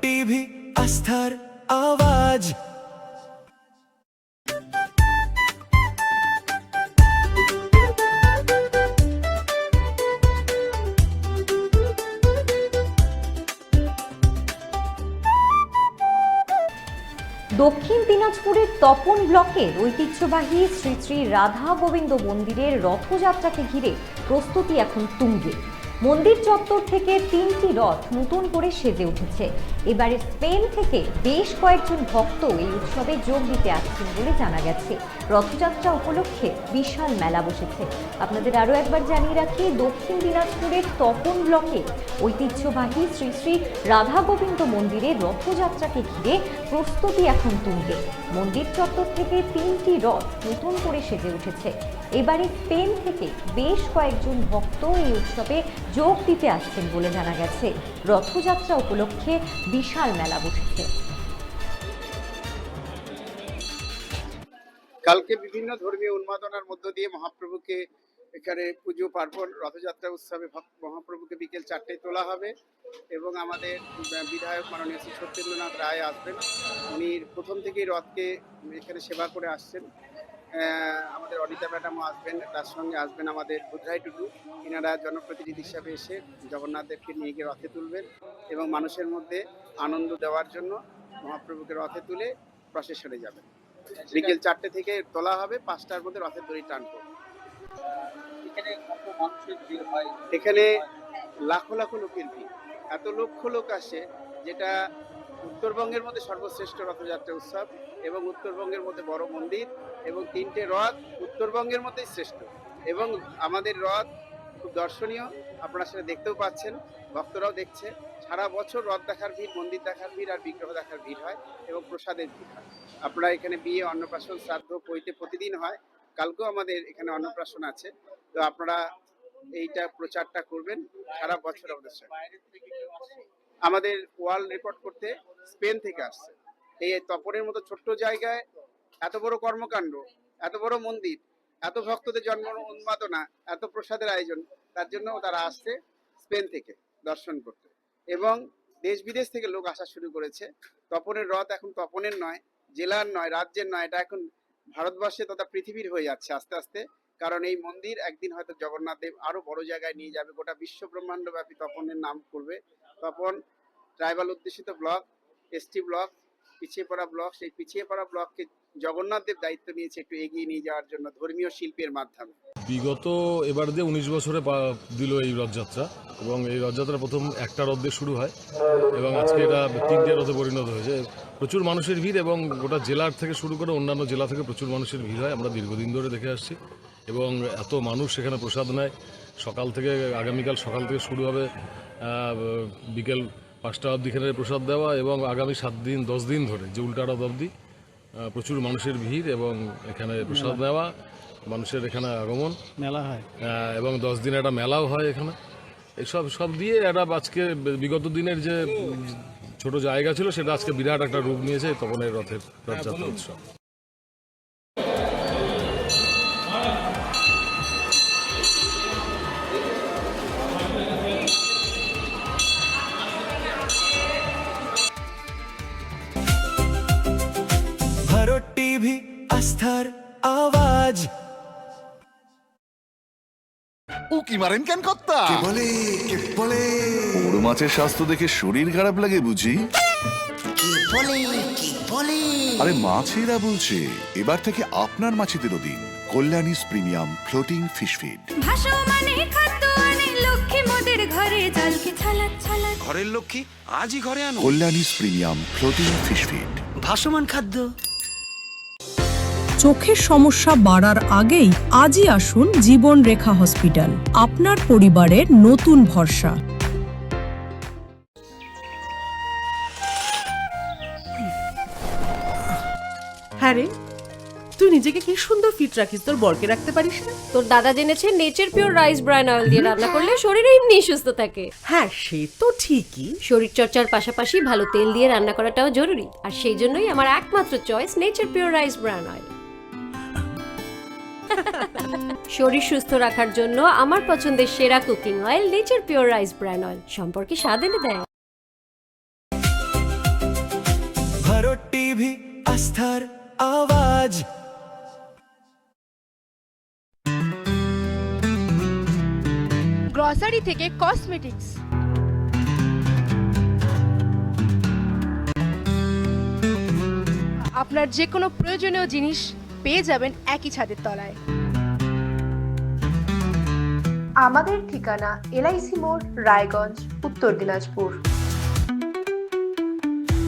TV আস্থার আওয়াজ। দক্ষিণ দিনাজপুরের তপন ব্লকের ঐতিহ্যবাহী শ্রী শ্রী রাধা গোবিন্দ মন্দিরের রথযাত্রাকে ঘিরে প্রস্তুতি এখন তুঙ্গে। মন্দির চত্বর থেকে 3টি রথ নতুন করে সেজে উঠেছে। এবারে স্পেন থেকে বেশ কয়েকজন ভক্ত এই উৎসবে যোগ দিতে আসছেন বলে জানা গেছে। রথযাত্রা উপলক্ষে বিশাল মেলা বসেছে। আপনাদের আরও একবার জানিয়ে রাখি, দক্ষিণ দিনাজপুরের তপন ব্লকে ঐতিহ্যবাহী শ্রী শ্রী রাধা গোবিন্দ মন্দিরের রথযাত্রাকে ঘিরে প্রস্তুতি এখন তুঙ্গে। মন্দির চত্বর থেকে 3টি রথ নতুন করে সেজে উঠেছে। এবারে স্পেন থেকে বেশ কয়েকজন ভক্ত এই উৎসবে যোগ দিতে আসছেন বলে জানা গেছে। রথযাত্রা উপলক্ষে বিশাল মেলা বসেছে। কালকে বিভিন্ন ধর্মীয় উন্মাদনার মধ্য দিয়ে মহাপ্রভুকে এখানে পুজো পার্বণ রথযাত্রা উৎসবে মহাপ্রভুকে বিকেল 4টায় তোলা হবে এবং আমাদের বিধায়ক মাননীয় শ্রী সত্যেন্দ্রনাথ রায় আসবেন। উনি প্রথম থেকেই রথকে এখানে সেবা করে আসছেন। আমাদের অনিতা ম্যাডামও আসবেন, তার সঙ্গে আসবেন আমাদের বুধরাই টুডু। এনারা জনপ্রতিনিধি হিসাবে এসে জগন্নাথদেবকে নিয়ে গিয়ে রথে তুলবেন এবং মানুষের মধ্যে আনন্দ দেওয়ার জন্য মহাপ্রভুকে রথে তুলে প্রসেশনে যাবেন। বিকেল 4টে থেকে তোলা হবে, 5টার মধ্যে রথের দড়ি টানবো। এখানে লাখো লাখো লোকের ভিড়, এত লক্ষ লোক আসে, যেটা উত্তরবঙ্গের মধ্যে সর্বশ্রেষ্ঠ রথযাত্রা উৎসব এবং উত্তরবঙ্গের মধ্যে বড় মন্দির এবং 3টে রথ উত্তরবঙ্গের মধ্যেই শ্রেষ্ঠ। এবং আমাদের রথ খুব দর্শনীয়, আপনারা সেটা দেখতেও পাচ্ছেন, ভক্তরাও দেখছে। সারা বছর রথ দেখার ভিড়, মন্দির দেখার ভিড় আর বিগ্রহ দেখার ভিড় হয় এবং প্রসাদের ভিড় হয়। আপনারা এখানে বিয়ে, অন্নপ্রাশন, শ্রাদ্ধ, পৈতে প্রতিদিন হয়। কালকেও আমাদের এখানে অন্নপ্রাশন আছে। তো আপনারা এইটা প্রচারটা করবেন সারা বছর। আমাদের ওয়ার্ল্ড রেকর্ড করতে স্পেন থেকে আসছে। এই তপনের মতো ছোট্ট জায়গায় এত বড় কর্মকাণ্ড, এত বড় মন্দির, এত ভক্তদের জন্ম উন্মাদনা, এত প্রসাদের আয়োজন, তার জন্য তারা আসছে স্পেন থেকে দর্শন করতে এবং দেশ বিদেশ থেকে লোক আসা শুরু করেছে। তপনের রথ এখন তপনের নয়, জেলার নয়, রাজ্যের নয়, এটা এখন ভারতবর্ষে তথা পৃথিবীর হয়ে যাচ্ছে আস্তে আস্তে। কারণ এই মন্দির একদিন হয়তো জগন্নাথ দেব আরো বড় জায়গায় নিয়ে যাবে, গোটা বিশ্ব ব্রহ্মাণ্ডব্যাপী তপনের নাম করবে। তপন ট্রাইবাল অধ্যুষিত ব্লক, এসটি ব্লক, পিছিয়ে পড়া ব্লক। সেই পিছিয়ে পড়া ব্লককে জগন্নাথ দেব দায়িত্ব নিয়েছে একটু এগিয়ে নিয়ে যাওয়ার জন্য ধর্মীয় শিল্পের মাধ্যমে। বিগত এবার দিয়ে 19 বছরে দিল এই রথযাত্রা এবং এই রথযাত্রা প্রথম একটা রথ দিয়ে শুরু হয় এবং আজকে এটা 3টে রথে পরিণত হয়েছে। প্রচুর মানুষের ভিড় এবং গোটা জেলার থেকে শুরু করে অন্যান্য জেলা থেকে প্রচুর মানুষের ভিড় হয়, আমরা দীর্ঘদিন ধরে দেখে আসছি। এবং এত মানুষ সেখানে প্রসাদ নেয়। সকাল থেকে, আগামীকাল সকাল থেকে শুরু হবে, বিকেল 5টা অবধি এখানে প্রসাদ দেওয়া এবং আগামী 7 দিন 10 দিন ধরে যে উল্টা রথ অবধি প্রচুর মানুষের ভিড় এবং এখানে প্রসাদ নেওয়া, মানুষের এখানে আগমন, মেলা হয় এবং 10 দিন একটা মেলাও হয় এখানে। এইসব সব দিয়ে একটা আজকে বিগত দিনের যে ছোট জায়গা ছিল সেটা আজকে বিরাট একটা রূপ নিয়েছে তপনের রথের রথযাত্রা উৎসব। ভারত টিভি আস্থার আওয়াজ। উকি মারেন কেন কর্তা? কে বলে বড় মাছের স্বাস্থ্য দেখে শরীর খারাপ লাগে বুঝি? কে বলে আরে মাছেরা বলছে, এবার থেকে আপনার মাছেদেরও দিন কল্যাণীস প্রিমিয়াম ফ্লোটিং ফিশ ফিড। ঘরের লক্ষ্মী আজই ঘরে আনো কল্যাণীস প্রিমিয়াম ফ্লোটিং ফিশ ফিড। ভাসমান খাদ্য। চোখের সমস্যা বাড়ার আগেই আজই আসুন জীবন রেখা হসপিটাল, আপনার পরিবারের নতুন ভরসা। হ্যাঁ রে, তুই নিজেকে কি সুন্দর ফিট রাখিস, তোর বরকে রাখতে পারিস না? তোর দাদা জেনেছে nature pure rice bran oil দিয়ে রান্না করলে শরীর এমনি সুস্থ থাকে। হ্যাঁ সে তো ঠিকই, শরীর চর্চার পাশাপাশি ভালো তেল দিয়ে রান্না করাটাও জরুরি, আর সেই জন্যই আমার একমাত্র choice nature pure rice bran oil. শরীর সুস্থ রাখার জন্য আমার পছন্দের সেরা cooking oil nature pure rice bran oil, সম্পর্কে স্বাদ এনে দেয়। আস্থার আওয়াজ। গ্রসারি থেকে কসমেটিক্স, আপনার যে কোনো প্রয়োজনীয় জিনিস পেয়ে যাবেন একই ছাদের তলায়। আমাদের ঠিকানা LIC মোড়, রায়গঞ্জ, উত্তর দিনাজপুর।